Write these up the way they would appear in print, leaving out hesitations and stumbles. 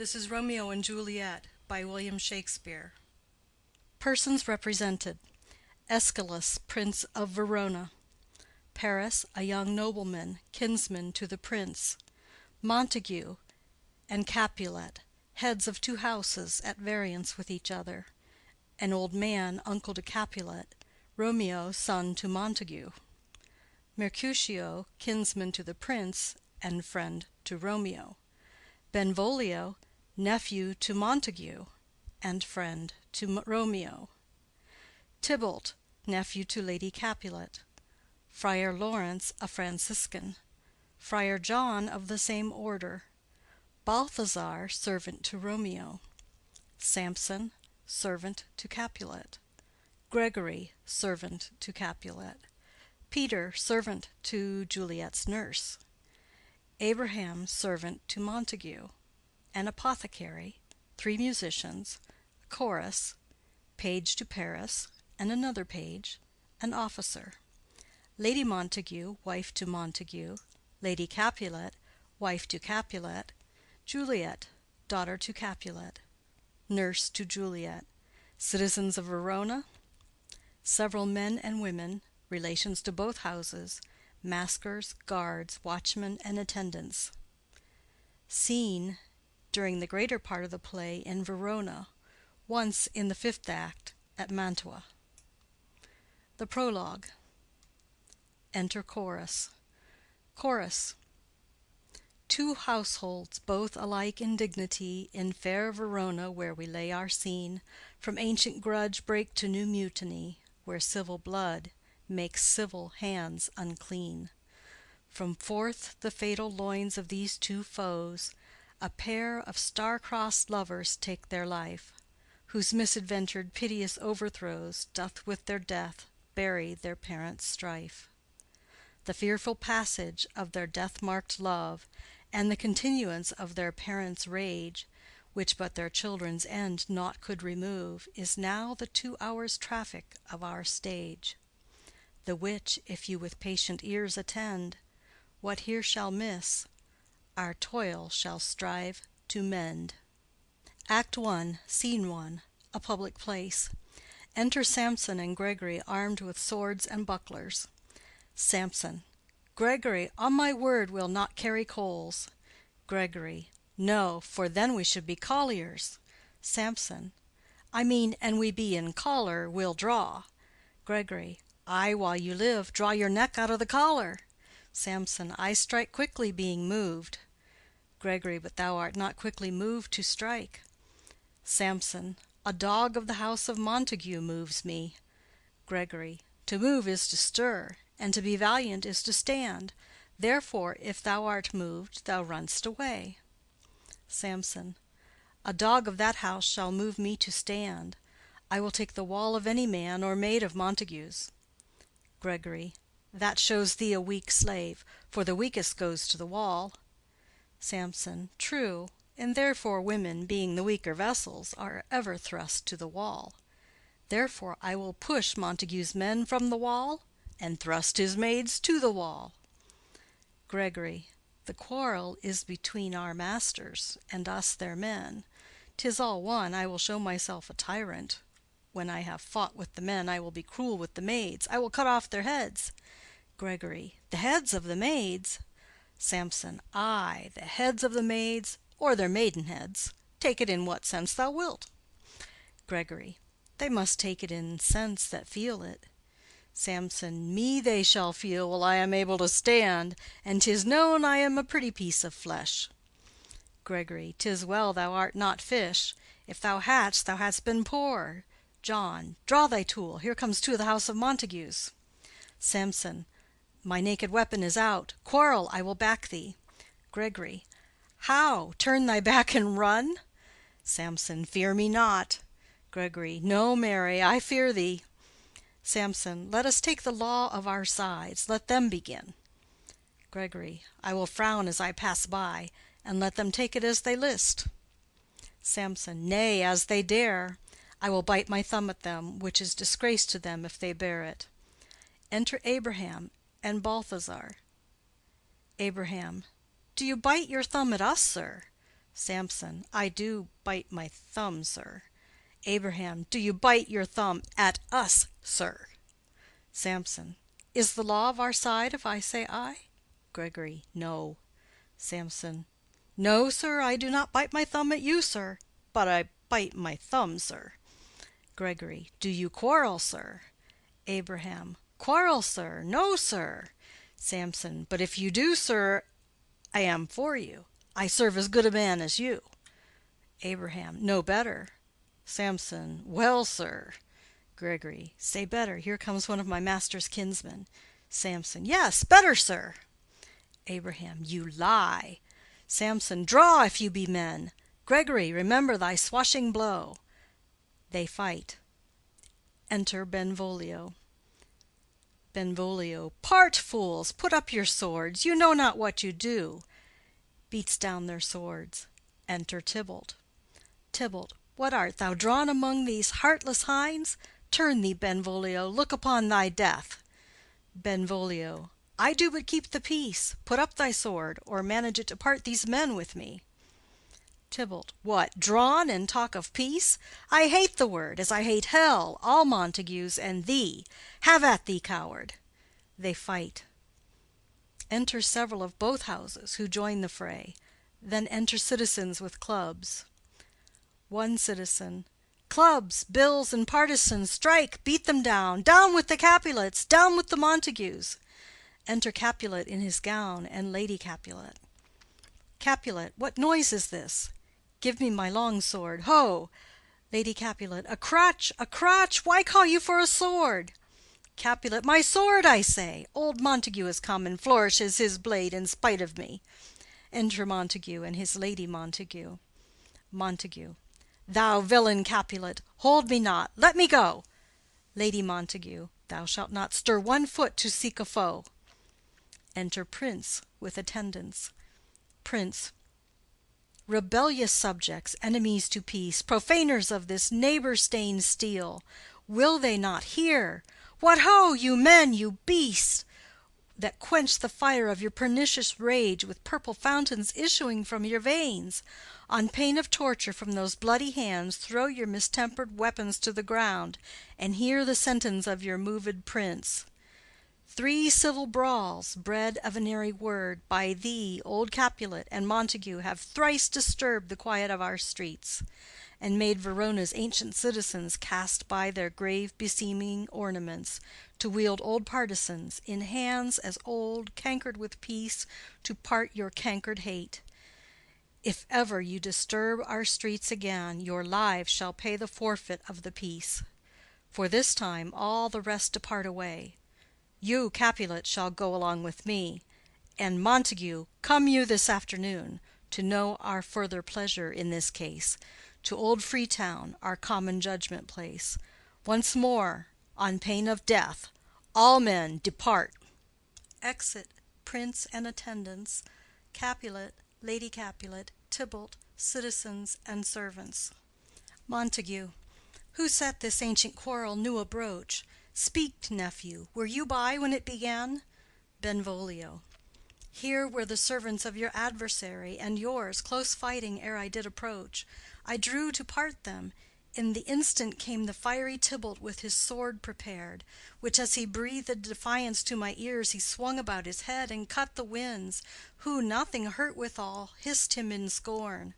This is Romeo and Juliet by William Shakespeare. Persons represented: Aeschylus, Prince of Verona; Paris, a young nobleman, kinsman to the prince; Montague and Capulet, heads of two houses at variance with each other; an old man, uncle to Capulet; Romeo, son to Montague; Mercutio, kinsman to the prince, and friend to Romeo; Benvolio, nephew to Montague, and friend to Romeo; Tybalt, nephew to Lady Capulet; Friar Lawrence, a Franciscan; Friar John, of the same order; Balthazar, servant to Romeo; Samson, servant to Capulet; Gregory, servant to Capulet; Peter, servant to Juliet's nurse; Abraham, servant to Montague; an apothecary; three musicians; a chorus; page to Paris, and another page; an officer; Lady Montague, wife to Montague; Lady Capulet, wife to Capulet; Juliet, daughter to Capulet; nurse to Juliet; citizens of Verona; several men and women, relations to both houses; maskers, guards, watchmen, and attendants. Scene, during the greater part of the play, in Verona, once in the fifth act at Mantua. The Prologue. Enter Chorus. Chorus. Two households, both alike in dignity, in fair Verona, where we lay our scene, from ancient grudge break to new mutiny, where civil blood makes civil hands unclean. From forth the fatal loins of these two foes, a pair of star-crossed lovers take their life, whose misadventured piteous overthrows doth with their death bury their parents' strife. The fearful passage of their death-marked love, and the continuance of their parents' rage, which but their children's end naught could remove, is now the 2 hours' traffic of our stage; the which, if you with patient ears attend, what here shall miss, our toil shall strive to mend. Act I, Scene I. A public place. Enter Samson and Gregory, armed with swords and bucklers. Samson. Gregory, on my word, we'll not carry coals. Gregory. No, for then we should be colliers. Samson. I mean, an we be in collar, we'll draw. Gregory. Ay, while you live, draw your neck out of the collar. Samson. I strike quickly, being moved. Gregory. But thou art not quickly moved to strike. Samson. A dog of the house of Montague moves me. Gregory. To move is to stir, and to be valiant is to stand. Therefore, if thou art moved, thou run'st away. Samson. A dog of that house shall move me to stand. I will take the wall of any man or maid of Montague's. Gregory. That shows thee a weak slave, for the weakest goes to the wall. Samson. True, and therefore women, being the weaker vessels, are ever thrust to the wall. Therefore I will push Montague's men from the wall, and thrust his maids to the wall. Gregory. The quarrel is between our masters, and us their men. 'Tis all one, I will show myself a tyrant. When I have fought with the men, I will be cruel with the maids. I will cut off their heads. Gregory. The heads of the maids? Samson. Ay, the heads of the maids, or their maidenheads. Take it in what sense thou wilt. Gregory. They must take it in sense that feel it. Samson. Me they shall feel while I am able to stand, and 'tis known I am a pretty piece of flesh. Gregory. 'Tis well thou art not fish. If thou hadst, thou hadst been poor. John. Draw thy tool. Here comes two of the house of Montagues. Samson. My naked weapon is out. Quarrel, I will back thee. Gregory. How? Turn thy back and run? Samson. Fear me not. Gregory. No, marry, I fear thee. Samson. Let us take the law of our sides. Let them begin. Gregory. I will frown as I pass by, and let them take it as they list. Samson. Nay, as they dare. I will bite my thumb at them, which is disgrace to them if they bear it. Enter Abraham and Balthazar. Abraham. Do you bite your thumb at us, sir? Samson. I do bite my thumb, sir. Abraham. Do you bite your thumb at us, sir? Samson. Is the law of our side if I say aye? Gregory. No. Samson. No, sir, I do not bite my thumb at you, sir, but I bite my thumb, sir. Gregory. Do you quarrel, sir? Abraham. Quarrel, sir? No, sir. Samson. But if you do, sir, I am for you. I serve as good a man as you. Abraham. No better. Samson. Well, sir. Gregory. Say better. Here comes one of my master's kinsmen. Samson. Yes, better, sir. Abraham. You lie. Samson. Draw, if you be men. Gregory, remember thy swashing blow. They fight. Enter Benvolio. Benvolio. Part, fools! Put up your swords. You know not what you do. Beats down their swords. Enter Tybalt. Tybalt. What art thou drawn among these heartless hinds? Turn thee, Benvolio, look upon thy death. Benvolio. I do but keep the peace. Put up thy sword, or manage it to part these men with me. Tybalt. What, drawn, and talk of peace? I hate the word, as I hate hell, all Montagues, and thee. Have at thee, coward. They fight. Enter several of both houses, who join the fray. Then enter citizens with clubs. One citizen. Clubs, bills, and partisans, strike, beat them down. Down with the Capulets, down with the Montagues. Enter Capulet in his gown, and Lady Capulet. Capulet. What noise is this? Give me my long sword. Ho! Lady Capulet. A crutch, a crutch! Why call you for a sword? Capulet. My sword, I say. Old Montague has come and flourishes his blade in spite of me. Enter Montague and his Lady Montague. Montague. Thou villain Capulet, hold me not. Let me go. Lady Montague. Thou shalt not stir one foot to seek a foe. Enter Prince with attendants. Prince. Rebellious subjects, enemies to peace, profaners of this neighbor-stained steel, will they not hear? What ho, you men, you beasts, that quench the fire of your pernicious rage with purple fountains issuing from your veins? On pain of torture from those bloody hands, throw your mistempered weapons to the ground, and hear the sentence of your moved prince. 3 civil brawls, bred of an airy word, by thee, old Capulet, and Montague, have thrice disturbed the quiet of our streets, and made Verona's ancient citizens cast by their grave beseeming ornaments, to wield old partisans, in hands as old, cankered with peace, to part your cankered hate. If ever you disturb our streets again, your lives shall pay the forfeit of the peace. For this time all the rest depart away. You, Capulet, shall go along with me, and Montague, come you this afternoon, to know our further pleasure in this case, to old Freetown, our common judgment place. Once more, on pain of death, all men depart. Exit Prince and attendants, Capulet, Lady Capulet, Tybalt, citizens, and servants. Montague. Who set this ancient quarrel new abroach? Speak, nephew, were you by when it began? Benvolio. Here were the servants of your adversary and yours, close fighting ere I did approach. I drew to part them. In the instant came the fiery Tybalt with his sword prepared, which as he breathed defiance to my ears he swung about his head and cut the winds, who, nothing hurt withal, hissed him in scorn.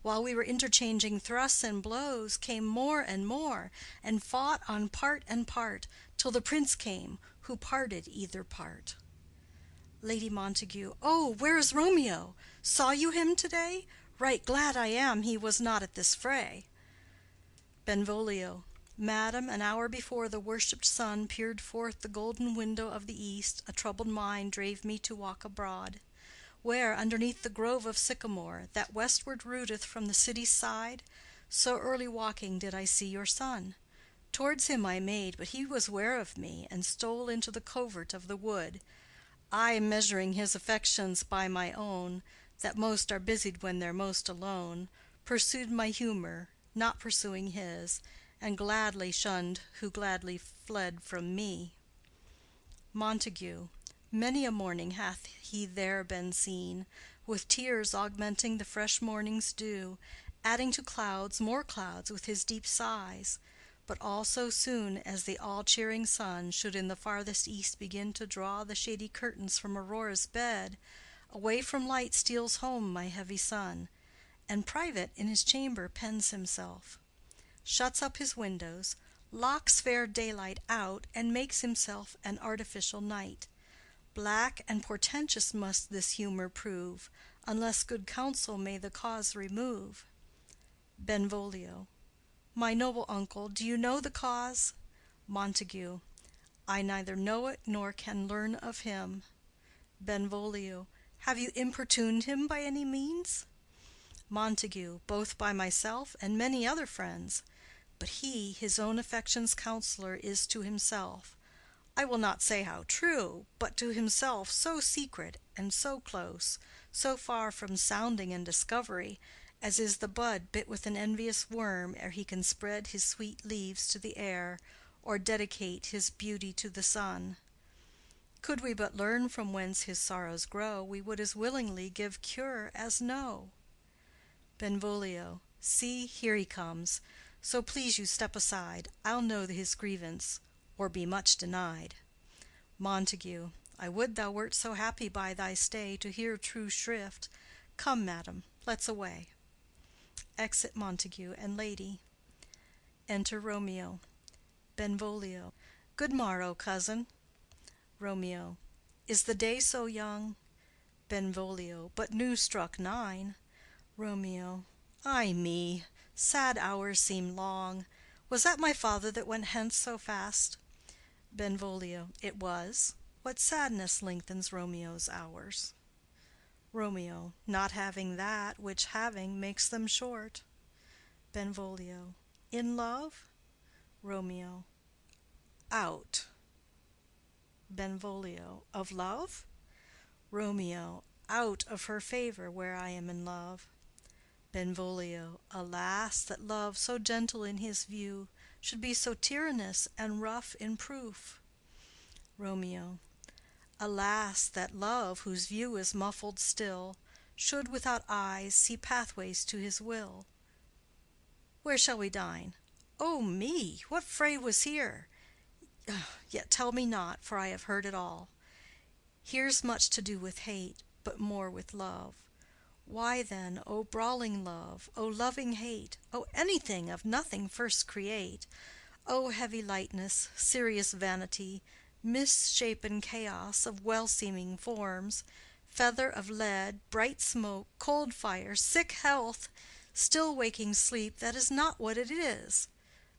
While we were interchanging thrusts and blows, came more, and fought on part and part, till the prince came, who parted either part. Lady Montague. Oh, where is Romeo? Saw you him to-day? Right glad I am he was not at this fray. Benvolio. Madam, an hour before the worshipped sun peered forth the golden window of the east, a troubled mind drave me to walk abroad, where, underneath the grove of sycamore, that westward rooteth from the city's side, so early walking did I see your son. Towards him I made, but he was ware of me, and stole into the covert of the wood. I, measuring his affections by my own, that most are busied when they're most alone, pursued my humor, not pursuing his, and gladly shunned who gladly fled from me. Montague. Many a morning hath he there been seen, with tears augmenting the fresh morning's dew, adding to clouds more clouds with his deep sighs. But all so soon as the all-cheering sun should in the farthest east begin to draw the shady curtains from Aurora's bed, away from light steals home my heavy son, and private in his chamber pens himself, shuts up his windows, locks fair daylight out, and makes himself an artificial night. Black and portentous must this humor prove, unless good counsel may the cause remove. Benvolio. My noble uncle, do you know the cause? Montague. I neither know it nor can learn of him. Benvolio. Have you importuned him by any means? Montague. Both by myself and many other friends. But he, his own affection's counselor, is to himself, I will not say how true, but to himself so secret and so close, so far from sounding and discovery, as is the bud bit with an envious worm ere he can spread his sweet leaves to the air, or dedicate his beauty to the sun. Could we but learn from whence his sorrows grow, we would as willingly give cure as know. Benvolio. See, here he comes. So please you step aside. I'll know his grievance, or be much denied. Montague. I would thou wert so happy by thy stay to hear true shrift. Come, madam, let's away. Exit Montague and lady. Enter Romeo. Benvolio. Good morrow, cousin. Romeo. Is the day so young? Benvolio. But new struck 9. Romeo. Ay me, sad hours seem long. Was that my father that went hence so fast? Benvolio. It was. What sadness lengthens Romeo's hours? Romeo. Not having that which having makes them short. Benvolio. In love? Romeo. Out. Benvolio. Of love? Romeo. Out of her favor where I am in love. Benvolio. Alas, that love, so gentle in his view, should be so tyrannous and rough in proof. Romeo. Alas, that love, whose view is muffled still, should without eyes see pathways to his will. Where shall we dine? O me! What fray was here? Yet tell me not, for I have heard it all. Here's much to do with hate, but more with love. Why then, O brawling love, O loving hate, O anything of nothing first create, O heavy lightness, serious vanity, misshapen chaos of well-seeming forms, feather of lead, bright smoke, cold fire, sick health, still waking sleep that is not what it is.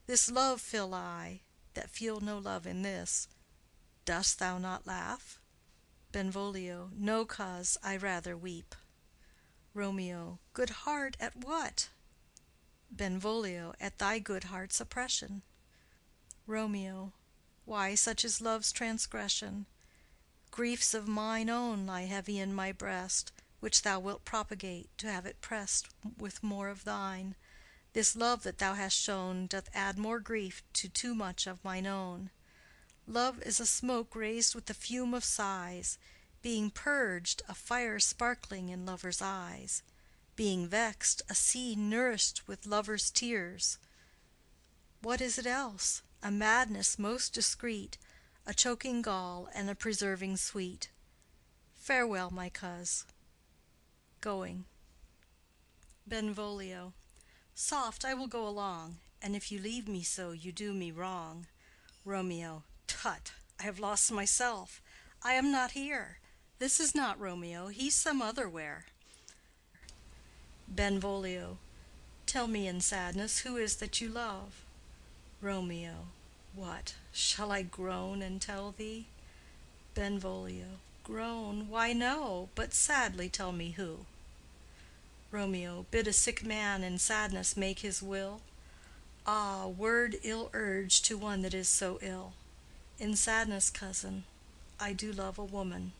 This love feel I, that feel no love in this. Dost thou not laugh? Benvolio. No, cause I rather weep. Romeo. Good heart at what? Benvolio. At thy good heart's oppression. Romeo. Why, such is love's transgression. Griefs of mine own lie heavy in my breast, which thou wilt propagate, to have it pressed with more of thine. This love that thou hast shown doth add more grief to too much of mine own. Love is a smoke raised with the fume of sighs, being purged, a fire sparkling in lovers' eyes, being vexed, a sea nourished with lovers' tears. What is it else? A madness most discreet, a choking gall and a preserving sweet. Farewell, my coz. Going. Benvolio. Soft, I will go along, and if you leave me so, you do me wrong. Romeo. Tut! I have lost myself. I am not here. This is not Romeo. He's some other where. Benvolio. Tell me in sadness who is that you love? Romeo. What, shall I groan and tell thee? Benvolio. Groan? Why, no, but sadly tell me who. Romeo. Bid a sick man in sadness make his will. Ah, word ill urged to one that is so ill. In sadness, cousin, I do love a woman.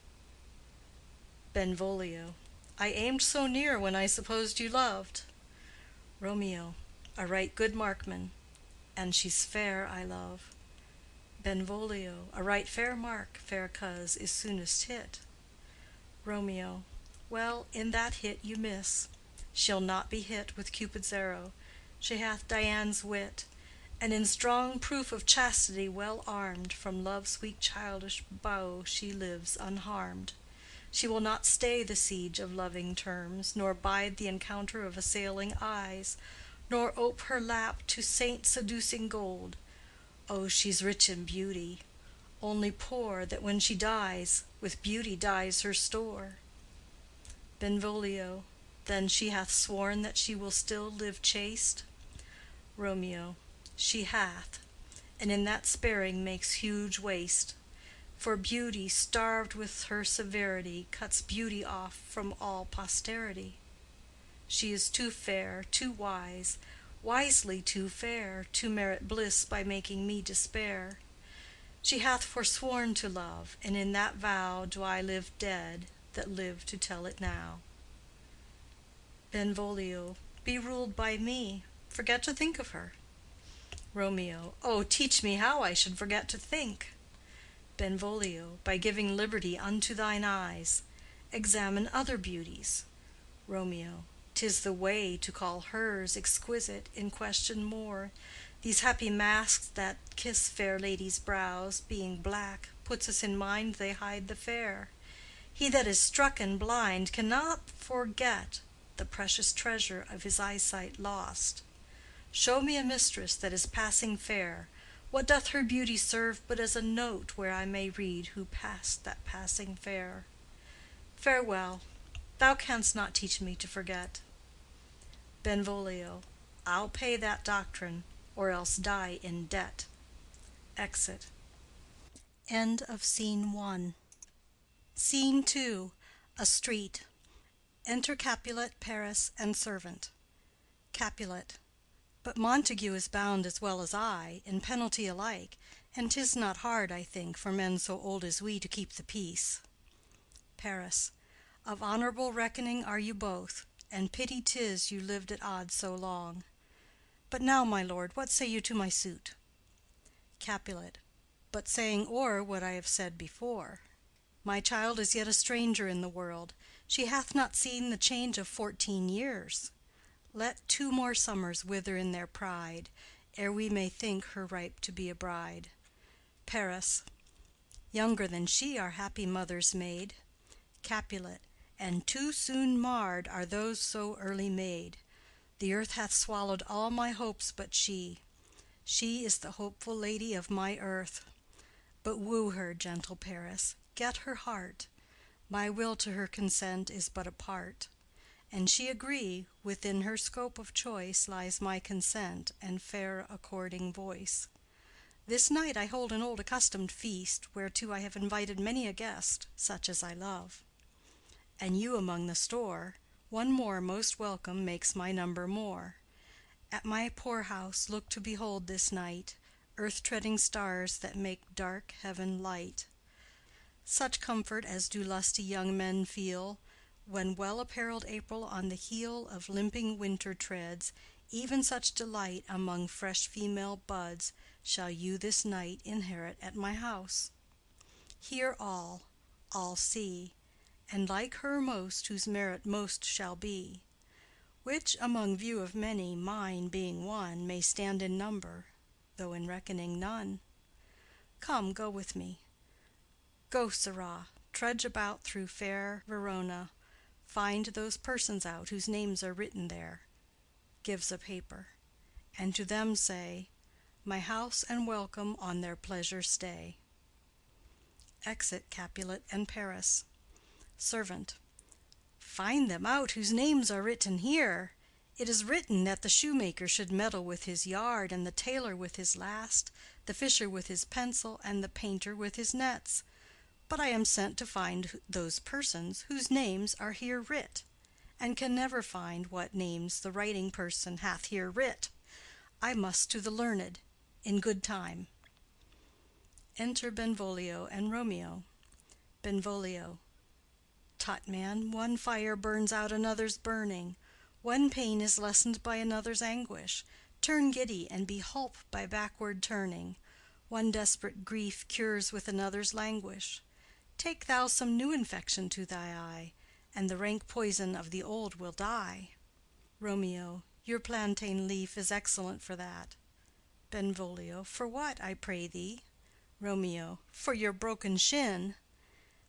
Benvolio. I aimed so near when I supposed you loved. Romeo. A right good markman, and she's fair I love. Benvolio. A right fair mark, fair coz, is soonest hit. Romeo. Well, in that hit you miss. She'll not be hit with Cupid's arrow. She hath Dian's wit, and in strong proof of chastity well armed, from love's weak childish bow she lives unharmed. She will not stay the siege of loving terms, nor bide the encounter of assailing eyes, nor ope her lap to saint seducing gold. Oh, she's rich in beauty, only poor that when she dies, with beauty dies her store. Benvolio. Then she hath sworn that she will still live chaste? Romeo. She hath, and in that sparing makes huge waste. For beauty, starved with her severity, cuts beauty off from all posterity. She is too fair, too wise, wisely too fair, to merit bliss by making me despair. She hath forsworn to love, and in that vow do I live dead that live to tell it now. Benvolio. Be ruled by me. Forget to think of her. Romeo. Oh, teach me how I should forget to think. Benvolio. By giving liberty unto thine eyes. Examine other beauties. Romeo. 'Tis the way to call hers exquisite in question more. These happy masks that kiss fair ladies' brows, being black, puts us in mind they hide the fair. He that is struck and blind cannot forget the precious treasure of his eyesight lost. Show me a mistress that is passing fair. What doth her beauty serve but as a note where I may read who passed that passing fair? Farewell. Thou canst not teach me to forget. Benvolio. I'll pay that doctrine, or else die in debt. Exit. End of Scene 1. Scene 2. A street. Enter Capulet, Paris, and servant. Capulet. But Montague is bound as well as I, in penalty alike, and 'tis not hard, I think, for men so old as we to keep the peace. Paris. Of honorable reckoning are you both, and pity 'tis you lived at odds so long. But now, my lord, what say you to my suit? Capulet. But saying o'er what I have said before. My child is yet a stranger in the world. She hath not seen the change of 14 years. Let 2 more summers wither in their pride, ere we may think her ripe to be a bride. Paris. Younger than she are happy mothers made. Capulet. And too soon marred are those so early made. The earth hath swallowed all my hopes but she. She is the hopeful lady of my earth. But woo her, gentle Paris, get her heart. My will to her consent is but a part. And she agree, within her scope of choice lies my consent and fair according voice. This night I hold an old accustomed feast, whereto I have invited many a guest, such as I love. And you among the store, one more most welcome makes my number more. At my poor house look to behold this night earth-treading stars that make dark heaven light. Such comfort as do lusty young men feel, when well-apparelled April on the heel of limping winter treads, even such delight among fresh female buds shall you this night inherit at my house. Hear all see, and like her most whose merit most shall be, which among view of many, mine being one, may stand in number, though in reckoning none. Come, go with me. Go, sirrah, trudge about through fair Verona, find those persons out whose names are written there, gives a paper, and to them say, my house and welcome on their pleasure stay. Exit Capulet and Paris. Servant. Find them out whose names are written here. It is written that the shoemaker should meddle with his yard, and the tailor with his last, the fisher with his pencil, and the painter with his nets. But I am sent to find those persons whose names are here writ, and can never find what names the writing person hath here writ. I must to the learned, in good time. Enter Benvolio and Romeo. Benvolio. Tut, man, one fire burns out another's burning. One pain is lessened by another's anguish. Turn giddy, and be holp by backward turning. One desperate grief cures with another's languish. Take thou some new infection to thy eye, and the rank poison of the old will die. Romeo. Your plantain leaf is excellent for that. Benvolio. For what, I pray thee? Romeo. For your broken shin.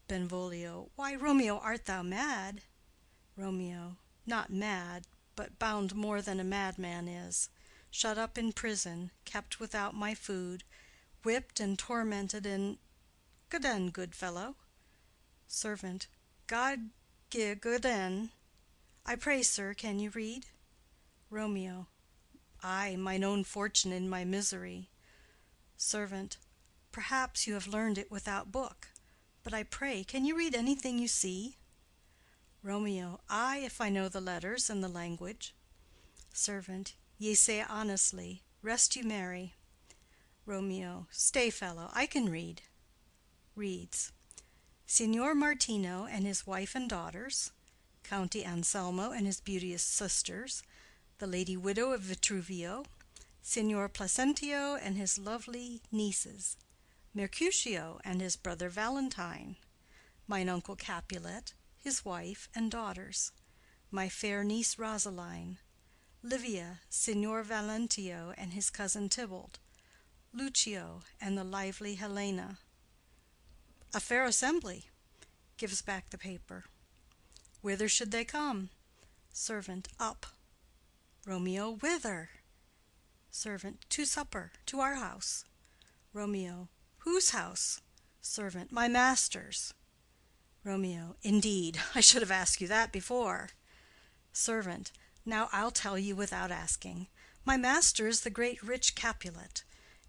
Benvolio. Why, Romeo, art thou mad? Romeo. Not mad, but bound more than a madman is, shut up in prison, kept without my food, whipped and tormented and— Gaden, good fellow. Servant. God gi gaden. I pray, sir, can you read? Romeo. Ay, mine own fortune in my misery. Servant. Perhaps you have learned it without book, but I pray, can you read anything you see? Romeo. Ay, if I know the letters and the language. Servant. Ye say honestly. Rest you merry. Romeo. Stay, fellow, I can read. Reads. Signor Martino and his wife and daughters, County Anselmo and his beauteous sisters, the lady widow of Vitruvio, Signor Placentio and his lovely nieces, Mercutio and his brother Valentine, mine uncle Capulet, his wife and daughters, my fair niece Rosaline, Livia, Signor Valentio and his cousin Tybalt, Lucio and the lively Helena. A fair assembly. Gives back the paper. Whither should they come? Servant. Up. Romeo. Whither? Servant. To supper, to our house. Romeo. Whose house? Servant. My master's. Romeo. Indeed, I should have asked you that before. Servant. Now I'll tell you without asking. My master is the great rich Capulet,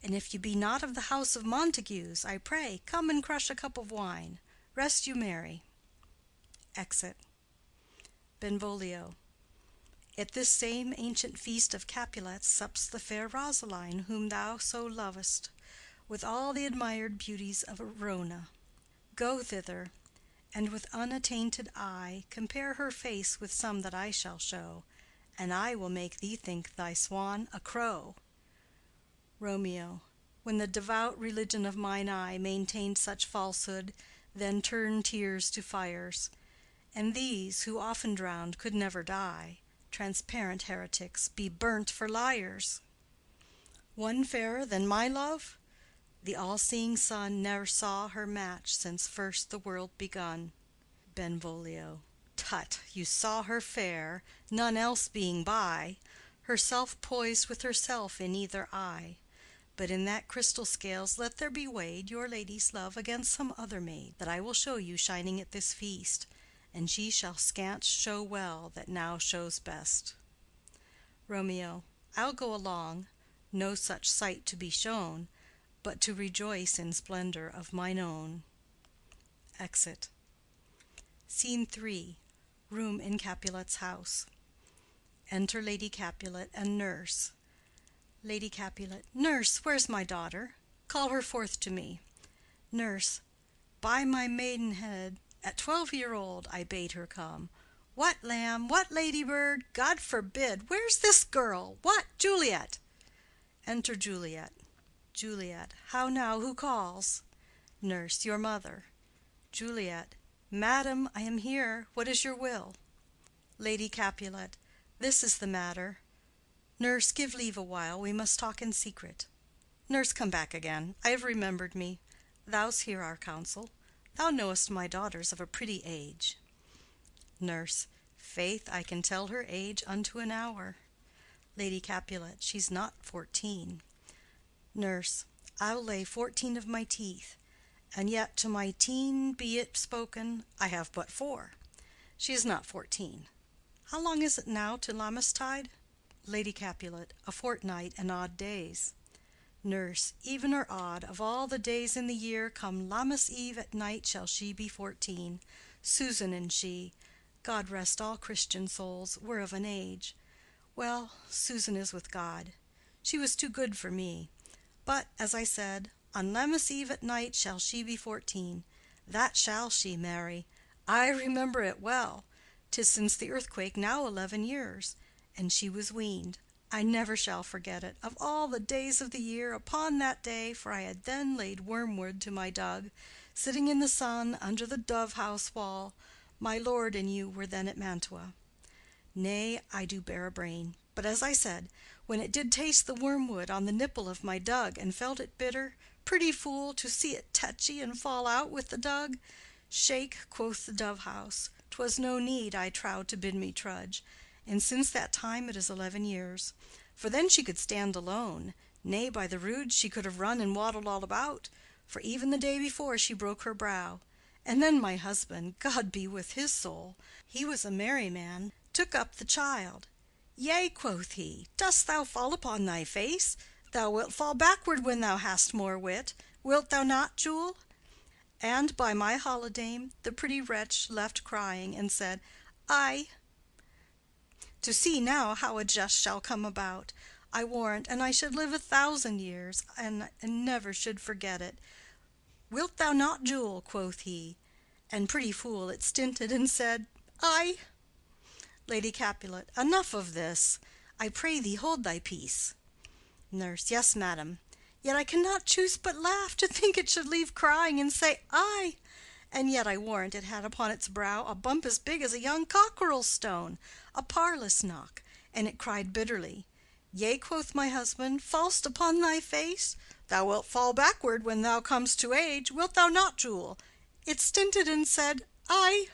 and if you be not of the house of Montagues, I pray, come and crush a cup of wine. Rest you merry. Exit. Benvolio. At this same ancient feast of Capulets sups the fair Rosaline, whom thou so lovest, with all the admired beauties of Verona. Go thither, and with unattainted eye compare her face with some that I shall show, and I will make thee think thy swan a crow. Romeo. When the devout religion of mine eye maintained such falsehood, then turn tears to fires. And these, who often drowned, could never die, transparent heretics, be burnt for liars. One fairer than my love? The all-seeing sun ne'er saw her match since first the world begun. Benvolio. Tut, you saw her fair, none else being by, herself poised with herself in either eye. But in that crystal scales let there be weighed your lady's love against some other maid that I will show you shining at this feast, and she shall scant show well that now shows best. Romeo. I'll go along, no such sight to be shown, but to rejoice in splendor of mine own. Exit. Scene 3. Room in Capulet's house. Enter Lady Capulet and nurse. Lady Capulet. Nurse, where's my daughter? Call her forth to me. Nurse. By my maidenhead, at 12-year-old I bade her come. What, lamb? What, ladybird? God forbid! Where's this girl? What, Juliet? Enter Juliet. Juliet. How now? Who calls? Nurse. Your mother. Juliet. Madam, I am here. What is your will? Lady Capulet. This is the matter. Nurse, give leave a while. We must talk in secret. Nurse, come back again. I have remembered me. Thou's hear our counsel. Thou knowest my daughter's of a pretty age. Nurse. Faith, I can tell her age unto an hour. Lady Capulet. She's not 14. Nurse. I'll lay 14 of my teeth, and yet to my teen be it spoken, I have but 4. She is not 14. How long is it now to Lammastide? Lady Capulet. A fortnight and odd days. Nurse. Even or odd, of all the days in the year, come Lammas Eve at night shall she be 14. Susan and she, God rest all Christian souls, were of an age. Well, Susan is with God. She was too good for me. But, as I said, on Lammas Eve at night shall she be 14. That shall she, Mary. I remember it well. 'Tis since the earthquake now 11 years, and she was weaned. I never shall forget it. Of all the days of the year, upon that day, for I had then laid wormwood to my dug, sitting in the sun under the dove house wall, My lord and you were then at Mantua. Nay, I do bear a brain. But as I said, when it did taste the wormwood on the nipple of my dug, and felt it bitter, pretty fool, to see it tetchy and fall out with the dug. Shake, quoth the dove–house, 'twas no need, I trow, to bid me trudge, and since that time it is 11 years. For then she could stand alone, nay, by the rood she could have run and waddled all about, for even the day before she broke her brow. And then my husband, God be with his soul, he was a merry man, took up the child. Yea, quoth he, dost thou fall upon thy face? Thou wilt fall backward when thou hast more wit. Wilt thou not, Jewel? And by my holidame, the pretty wretch left crying, and said, Aye. To see now how a jest shall come about, I warrant, and I should live 1,000 years, and never should forget it. Wilt thou not, Jewel? Quoth he. And pretty fool it stinted, and said, Aye. Lady Capulet. Enough of this. I pray thee hold thy peace. Nurse. Yes, madam. Yet I cannot choose but laugh to think it should leave crying and say aye. And yet I warrant it had upon its brow a bump as big as a young cockerel's stone, a parlous knock, and it cried bitterly. Yea, quoth my husband, fall'st upon thy face? Thou wilt fall backward when thou comest to age. Wilt thou not, Jewel? It stinted and said, Aye.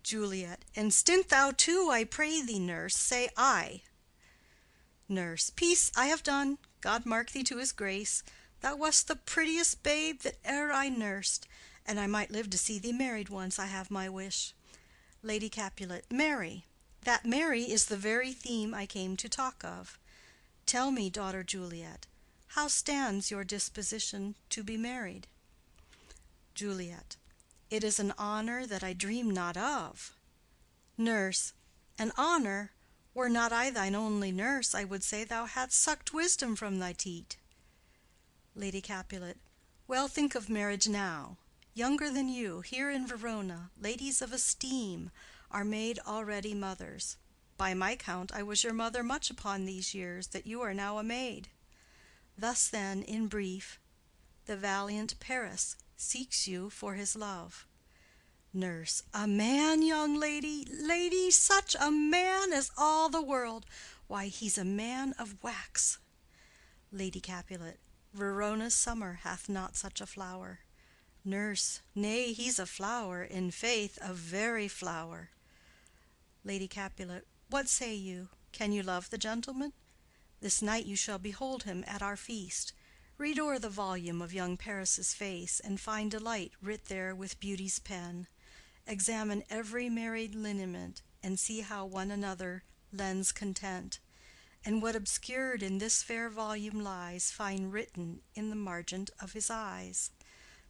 Juliet. And stint thou too, I pray thee, nurse, say aye. Nurse. Peace, I have done. God mark thee to his grace. Thou wast the prettiest babe that e'er I nursed, and I might live to see thee married once, I have my wish. Lady Capulet. Marry. That marry is the very theme I came to talk of. Tell me, daughter Juliet, how stands your disposition to be married? Juliet. It is an honor that I dream not of. Nurse. An honor? Were not I thine only nurse, I would say thou hadst sucked wisdom from thy teat. Lady Capulet. Well, think of marriage now. Younger than you, here in Verona, ladies of esteem, are made already mothers. By my count, I was your mother much upon these years that you are now a maid. Thus then, in brief, the valiant Paris seeks you for his love. Nurse. A man, young lady, lady, such a man as all the world. Why, he's a man of wax. Lady Capulet. Verona's summer hath not such a flower. Nurse. Nay, he's a flower, in faith, a very flower. Lady Capulet. What say you? Can you love the gentleman? This night you shall behold him at our feast. Read o'er the volume of young Paris's face, and find delight writ there with beauty's pen. Examine every married lineament, and see how one another lends content. And what obscured in this fair volume lies, find written in the margent of his eyes.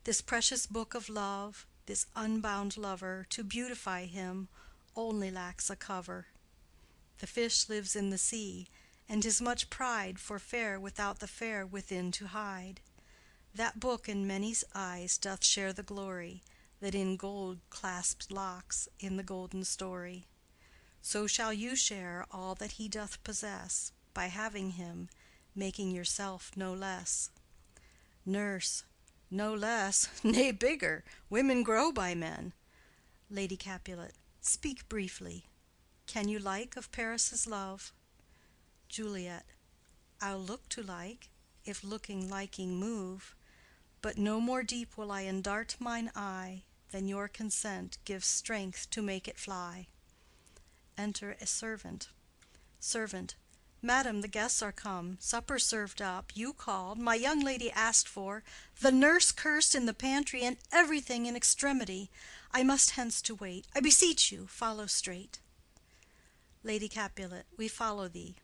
This precious book of love, this unbound lover, to beautify him, only lacks a cover. The fish lives in the sea, and 'tis much pride for fair without the fair within to hide. That book in many's eyes doth share the glory that in gold clasped locks in the golden story. So shall you share all that he doth possess, by having him, making yourself no less. Nurse. No less, nay, bigger. Women grow by men. Lady Capulet. Speak briefly. Can you like of Paris's love? Juliet. I'll look to like, if looking liking move, but no more deep will I endart mine eye than your consent gives strength to make it fly. Enter a servant. Servant. Madam, the guests are come, supper served up, you called, my young lady asked for, the nurse cursed in the pantry, and everything in extremity. I must hence to wait. I beseech you, follow straight. Lady Capulet. We follow thee.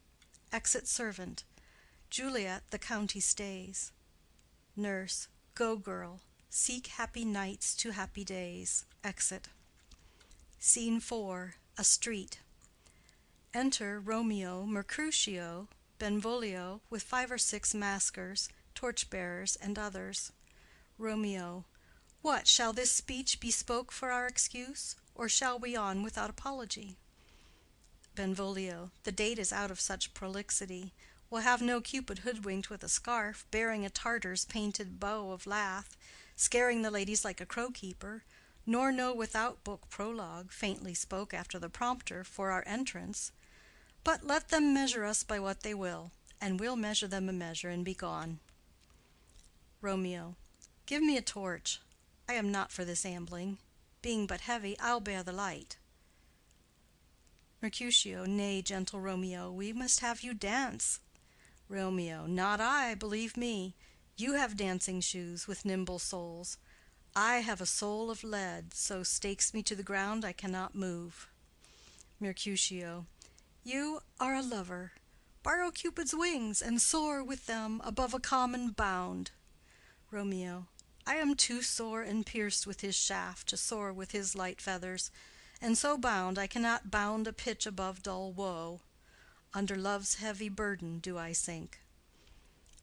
Exit servant. Juliet, the county stays. Nurse. Go, girl. Seek happy nights to happy days. Exit. Scene 4. A street. Enter Romeo, Mercutio, Benvolio, with 5 or 6 maskers, torch-bearers, and others. Romeo. What, shall this speech be spoke for our excuse, or shall we on without apology? Benvolio. The date is out of such prolixity. We'll have no Cupid hoodwinked with a scarf, bearing a Tartar's painted bow of lath, scaring the ladies like a crow-keeper, nor no without book prologue faintly spoke after the prompter for our entrance. But let them measure us by what they will, and we'll measure them a measure and be gone. Romeo. Give me a torch. I am not for this ambling. Being but heavy, I'll bear the light. Mercutio. Nay, gentle Romeo, we must have you dance. Romeo. Not I, believe me. You have dancing shoes with nimble soles. I have a soul of lead, so stakes me to the ground I cannot move. Mercutio. You are a lover. Borrow Cupid's wings, and soar with them above a common bound. Romeo. I am too sore and pierced with his shaft to soar with his light feathers, and so bound I cannot bound a pitch above dull woe. Under love's heavy burden do I sink.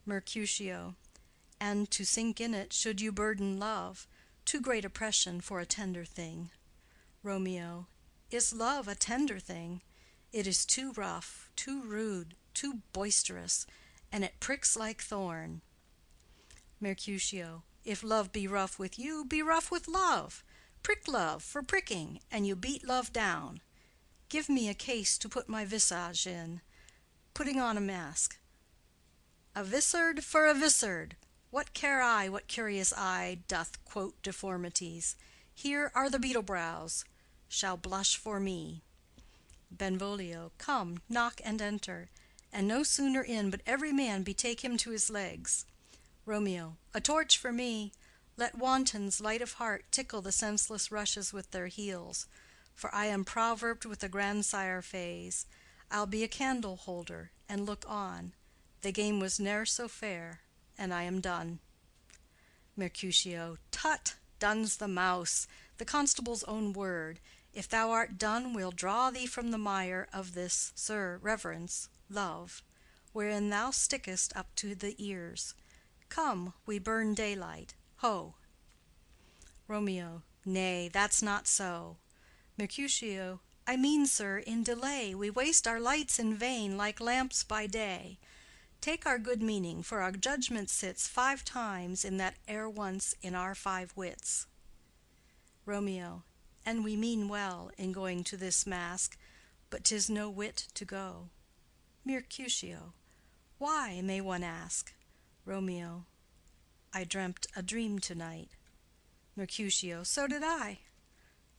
Mercutio. And to sink in it should you burden love, too great oppression for a tender thing. Romeo. Is love a tender thing? It is too rough, too rude, too boisterous, and it pricks like thorn. Mercutio. If love be rough with you, be rough with love. Prick love for pricking, and you beat love down. Give me a case to put my visage in, putting on a mask. A vizard for a vizard. What care I what curious eye doth quote deformities? Here are the beetle brows, shall blush for me. Benvolio. Come, knock and enter, and no sooner in but every man betake him to his legs. Romeo. A torch for me. Let wantons light of heart tickle the senseless rushes with their heels, for I am proverbed with the grandsire phase. I'll be a candle holder, and look on. The game was ne'er so fair, and I am done. Mercutio. Tut! Done's the mouse, the constable's own word. If thou art done, we'll draw thee from the mire of this, sir, reverence, love, wherein thou stickest up to the ears. Come, we burn daylight. Ho! Romeo. Nay, that's not so. Mercutio. I mean, sir, in delay we waste our lights in vain, like lamps by day. Take our good meaning, for our judgment sits 5 times in that ere once in our 5 wits. Romeo. And we mean well in going to this mask, but 'tis no wit to go. Mercutio. Why, may one ask? Romeo. I dreamt a dream to-night. Mercutio. So did I.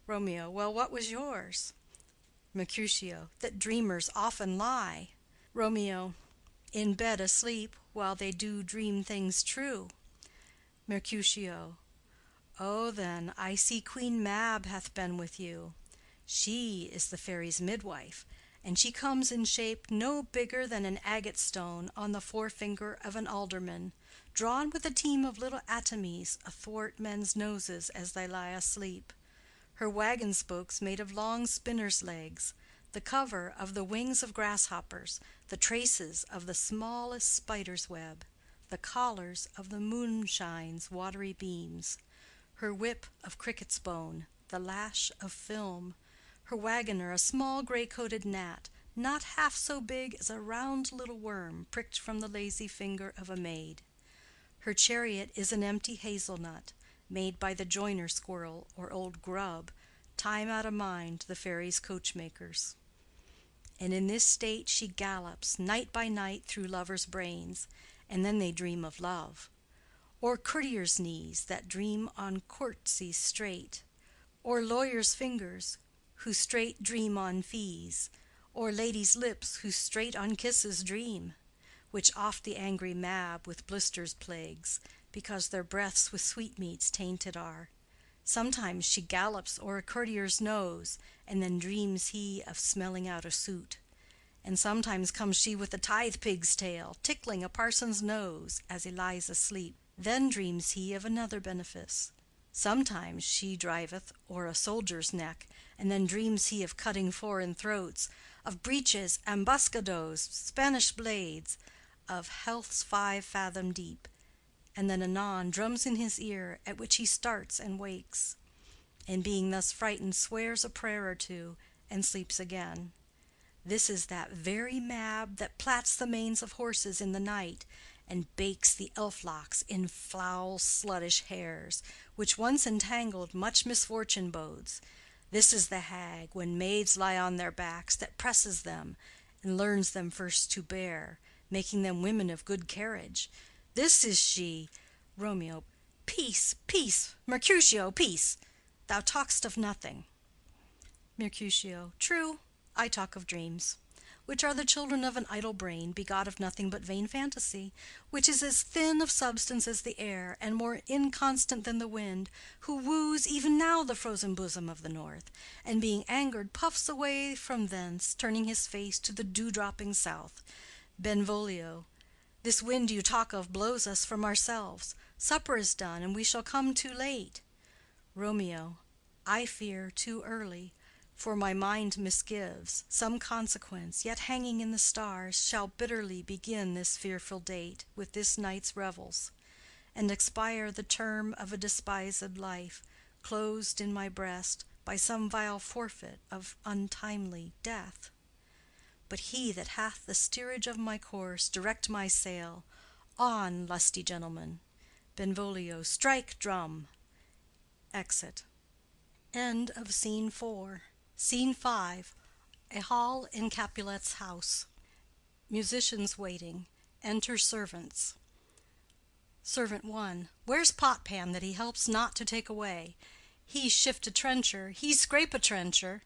Romeo. Well, what was yours? Mercutio. That dreamers often lie. Romeo. In bed asleep, while they do dream things true. Mercutio. Oh, then, I see Queen Mab hath been with you. She is the fairy's midwife, and she comes in shape no bigger than an agate stone on the forefinger of an alderman, drawn with a team of little atomies athwart men's noses as they lie asleep. Her wagon spokes made of long spinners' legs, the cover of the wings of grasshoppers, the traces of the smallest spider's web, the collars of the moonshine's watery beams, her whip of cricket's bone, the lash of film, her wagoner a small gray-coated gnat, not half so big as a round little worm pricked from the lazy finger of a maid. Her chariot is an empty hazelnut, made by the joiner squirrel or old grub, time out of mind the fairies' coachmakers. And in this state she gallops night by night through lovers' brains, and then they dream of love. Or courtiers' knees that dream on courtesies straight, or lawyers' fingers who straight dream on fees, or ladies' lips who straight on kisses dream, which oft the angry Mab with blisters plagues, because their breaths with sweetmeats tainted are. Sometimes she gallops o'er a courtier's nose, and then dreams he of smelling out a suit. And sometimes comes she with a tithe-pig's tail, tickling a parson's nose as he lies asleep. Then dreams he of another benefice. Sometimes she driveth o'er a soldier's neck, and then dreams he of cutting foreign throats, of breaches, ambuscados, Spanish blades, of health's 5 fathom deep, and then anon drums in his ear, at which he starts and wakes, and being thus frightened swears a prayer or two, and sleeps again. This is that very Mab that plats the manes of horses in the night, and bakes the elf-locks in foul sluttish hairs, which once entangled much misfortune bodes. This is the hag, when maids lie on their backs, that presses them, and learns them first to bear, making them women of good carriage. This is she. Romeo. Peace, peace, Mercutio, peace. Thou talk'st of nothing. Mercutio. True, I talk of dreams, which are the children of an idle brain, begot of nothing but vain fantasy, which is as thin of substance as the air, and more inconstant than the wind, who woos even now the frozen bosom of the north, and being angered puffs away from thence, turning his face to the dew-dropping south. Benvolio. This wind you talk of blows us from ourselves. Supper is done, and we shall come too late. Romeo. I fear too early, for my mind misgives some consequence, yet hanging in the stars, shall bitterly begin this fearful date with this night's revels, and expire the term of a despised life, closed in my breast by some vile forfeit of untimely death. But he that hath the steerage of my course, direct my sail. On, lusty gentlemen. Benvolio. Strike, drum. Exit. End of Scene 4. Scene 5. A hall in Capulet's house. Musicians waiting. Enter servants. Servant 1. Where's Potpan, that he helps not to take away? He shift a trencher, he scrape a trencher.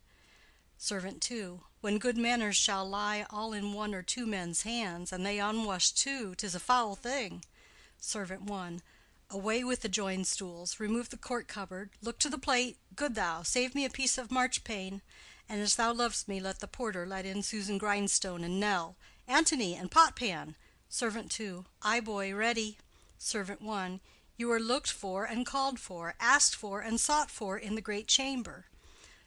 Servant 2. When good manners shall lie all in one or two men's hands, and they unwashed too, 'tis a foul thing. Servant 1. Away with the joined stools, remove the court cupboard, look to the plate, good thou, save me a piece of marchpane, and as thou lovest me, let the porter let in Susan Grindstone and Nell, Antony and Potpan. Servant 2. Aye, boy, ready. Servant 1. You are looked for and called for, asked for and sought for in the great chamber.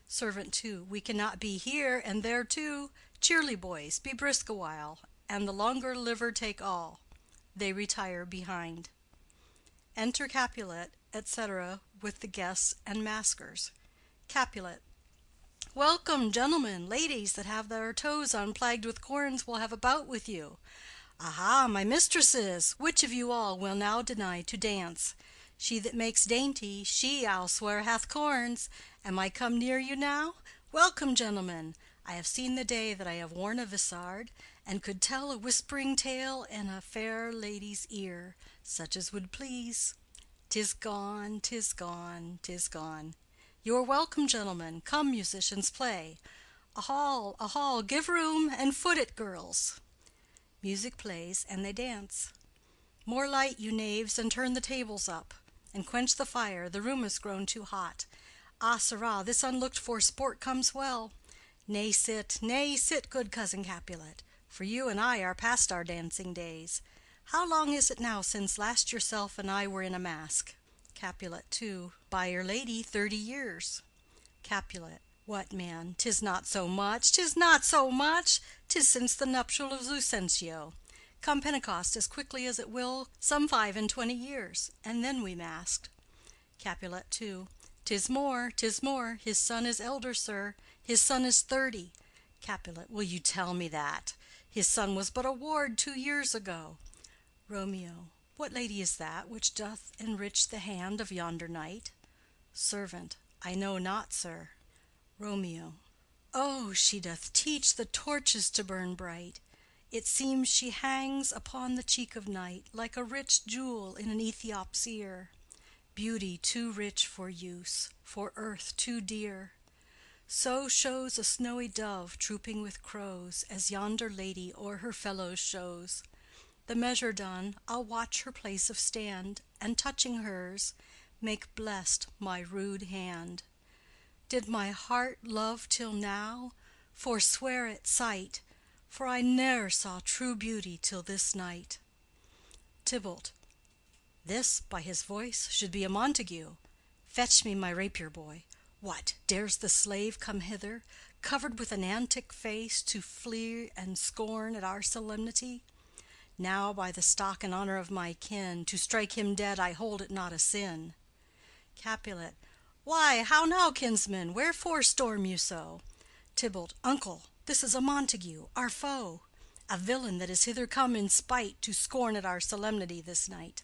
Servant 2. We cannot be here and there too. Cheerly, boys, be brisk a while, and the longer liver take all. They retire behind. Enter Capulet, etc., with the guests and maskers. Capulet. Welcome, gentlemen, ladies that have their toes unplagued with corns will have a bout with you. Aha, my mistresses, which of you all will now deny to dance? She that makes dainty, she, I'll swear, hath corns. Am I come near you now? Welcome, gentlemen. I have seen the day that I have worn a vissard, and could tell a whispering tale in a fair lady's ear, such as would please. 'Tis gone, 'tis gone, 'tis gone. You are welcome, gentlemen. Come, musicians, play. A hall, give room, and foot it, girls. Music plays, and they dance. More light, you knaves, and turn the tables up, and quench the fire, the room is grown too hot. Ah, sirrah, this unlooked-for sport comes well. Nay, sit, good cousin Capulet, for you and I are past our dancing days. How long is it now since last yourself and I were in a mask? Capulet. 2. By your lady, 30 years. Capulet. What, man, 'tis not so much, 'tis not so much. 'Tis since the nuptial of Lucentio. Come Pentecost as quickly as it will, some 25 years, and then we masked. Capulet. 2. 'Tis more, 'tis more. His son is elder, sir. His son is 30. Capulet. Will you tell me that? His son was but a ward 2 years ago. Romeo. What lady is that which doth enrich the hand of yonder knight? Servant. I know not, sir. Romeo. Oh, she doth teach the torches to burn bright. It seems she hangs upon the cheek of night, like a rich jewel in an Ethiop's ear. Beauty too rich for use, for earth too dear. So shows a snowy dove trooping with crows, as yonder lady o'er her fellows shows. The measure done, I'll watch her place of stand, and touching hers, make blessed my rude hand. Did my heart love till now? Forswear at sight, for I ne'er saw true beauty till this night. Tybalt. This, by his voice, should be a Montague. Fetch me my rapier, boy. What, dares the slave come hither, covered with an antic face, to flee and scorn at our solemnity? Now, by the stock and honor of my kin, to strike him dead I hold it not a sin. Capulet. Why, how now, kinsman, wherefore storm you so? Tybalt. Uncle, this is a Montague, our foe. a villain that is hither come in spite to scorn at our solemnity this night.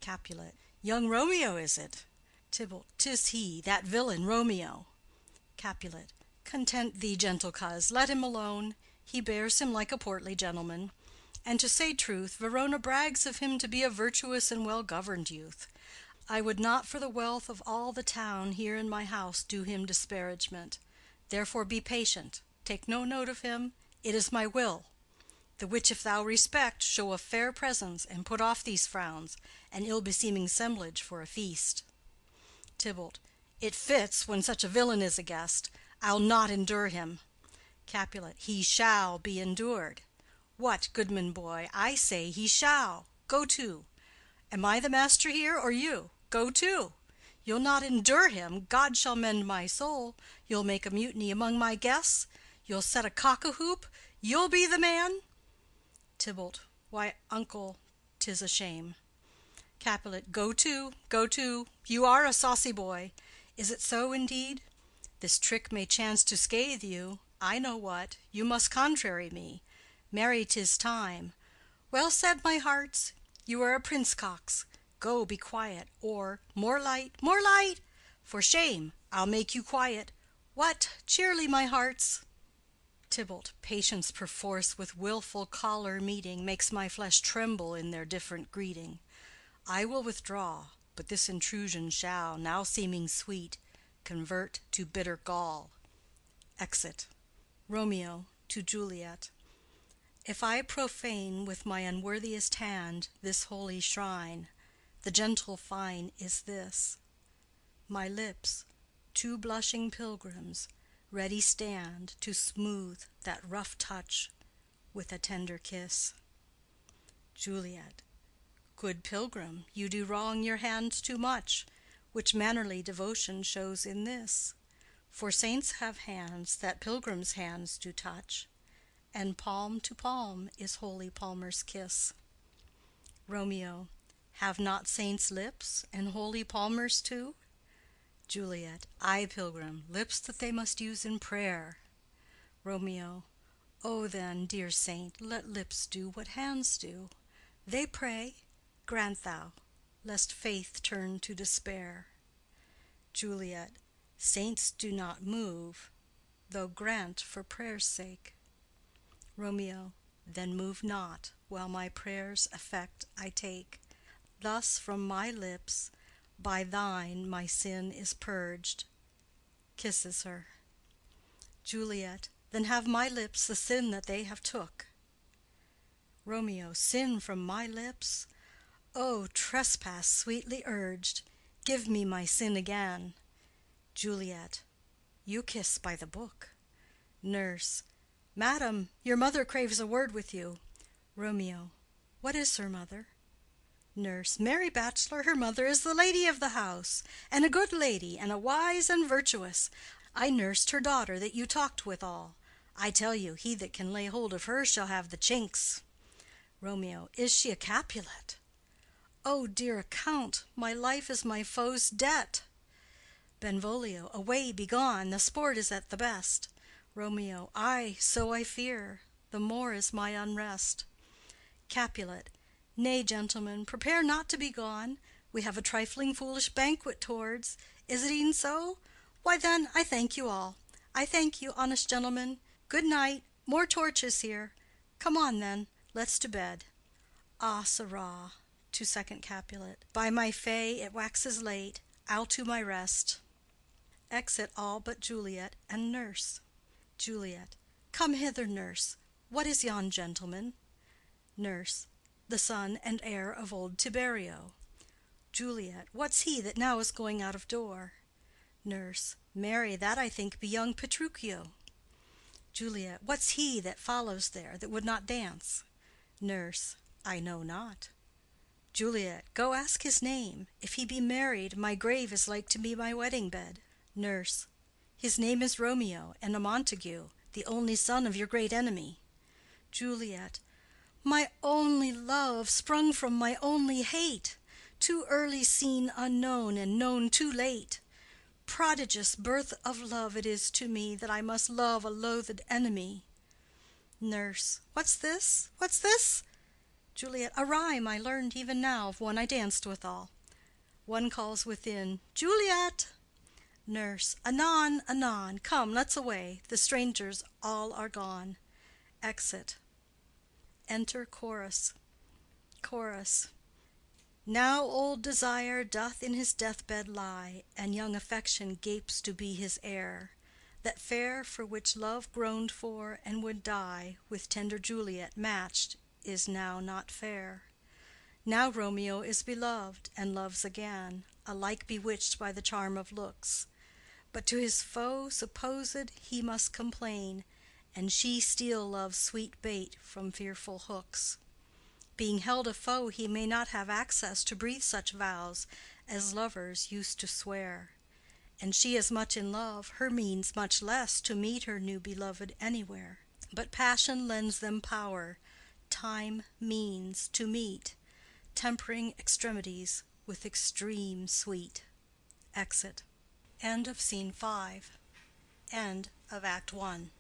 Capulet. Young Romeo is it? Tybalt. 'Tis he, that villain Romeo. Capulet. Content thee, gentle coz, let him alone. He bears him like a portly gentleman. And to say truth, Verona brags of him to be a virtuous and well-governed youth. I would not for the wealth of all the town here in my house do him disparagement. Therefore be patient, take no note of him, it is my will. The which if thou respect, show a fair presence, and put off these frowns, and ill-beseeming semblage for a feast. Tybalt. It fits when such a villain is a guest. I'll not endure him. Capulet. He shall be endured. What, goodman boy, I say he shall. Go to. Am I the master here, or you? Go to. You'll not endure him, God shall mend my soul. You'll make a mutiny among my guests. You'll set a cock-a-hoop. You'll be the man. Tybalt. Why, uncle, 'tis a shame. Capulet. Go to, go to. You are a saucy boy. Is it so indeed? This trick may chance to scathe you. I know what. You must contrary me. Marry, 'tis time. Well said, my hearts. You are a prince-cox. Go, be quiet, or more light, more light! For shame, I'll make you quiet. What, cheerly, my hearts! Tybalt. Patience perforce with wilful choler meeting makes my flesh tremble in their different greeting. I will withdraw, but this intrusion shall, now seeming sweet, convert to bitter gall. Exit. Romeo to Juliet. If I profane with my unworthiest hand this holy shrine, the gentle fine is this: my lips, two blushing pilgrims, ready stand to smooth that rough touch with a tender kiss. Juliet. Good pilgrim, you do wrong your hands too much, which mannerly devotion shows in this: for saints have hands that pilgrims' hands do touch, and palm to palm is holy palmer's kiss. Romeo. Have not saints lips, and holy palmers too? Juliet. Ay, pilgrim, lips that they must use in prayer. Romeo. O then, dear saint, let lips do what hands do. They pray, grant thou, lest faith turn to despair. Juliet. Saints do not move, though grant for prayer's sake. Romeo. Then move not, while my prayer's effect I take. Thus from my lips, by thine my sin is purged. Kisses her. Juliet. Then have my lips the sin that they have took. Romeo. Sin from my lips? O trespass sweetly urged! Give me my sin again. Juliet. You kiss by the book. Nurse. Madam, your mother craves a word with you. Romeo. What is her mother? Nurse. Marry, bachelor, her mother is the lady of the house, and a good lady, and a wise and virtuous. I nursed her daughter that you talked withal. I tell you, he that can lay hold of her shall have the chinks. Romeo. Is she a Capulet? O dear account, my life is my foe's debt. Benvolio. Away, begone, the sport is at the best. Romeo. Ay, so I fear, the more is my unrest. Capulet. Nay, gentlemen, prepare not to be gone. We have a trifling foolish banquet towards. Is it e'en so? Why then, I thank you all. I thank you, honest gentlemen. Good night. More torches here. Come on then, let's to bed. Ah, sirrah, to second Capulet. By my fay, it waxes late. I'll to my rest. Exit all but Juliet and nurse. Juliet. Come hither, nurse. What is yon gentleman? Nurse. The son and heir of old Tiberio. Juliet. What's he that now is going out of door? Nurse. Marry, that I think be young Petruchio. Juliet. What's he that follows there, that would not dance? Nurse. I know not. Juliet. Go ask his name. If he be married, my grave is like to be my wedding bed. Nurse. His name is Romeo, and a Montague, the only son of your great enemy. Juliet. My only love, sprung from my only hate, too early seen unknown, and known too late. Prodigious birth of love it is to me, that I must love a loathed enemy. Nurse. What's this? What's this? Juliet. A rhyme I learned even now of one I danced withal. One calls within, Juliet! Nurse. Anon, anon. Come, let's away. The strangers all are gone. Exit. Enter chorus. Chorus. Now old desire doth in his deathbed lie, and young affection gapes to be his heir. That fair for which love groaned for and would die, with tender Juliet matched, is now not fair. Now Romeo is beloved, and loves again, alike bewitched by the charm of looks. But to his foe supposed he must complain, and she steal love's sweet bait from fearful hooks. Being held a foe, he may not have access to breathe such vows as lovers used to swear. And she as much in love, her means much less to meet her new beloved anywhere. But passion lends them power, time means to meet, tempering extremities with extreme sweet. Exit. End of Scene 5. End of Act 1.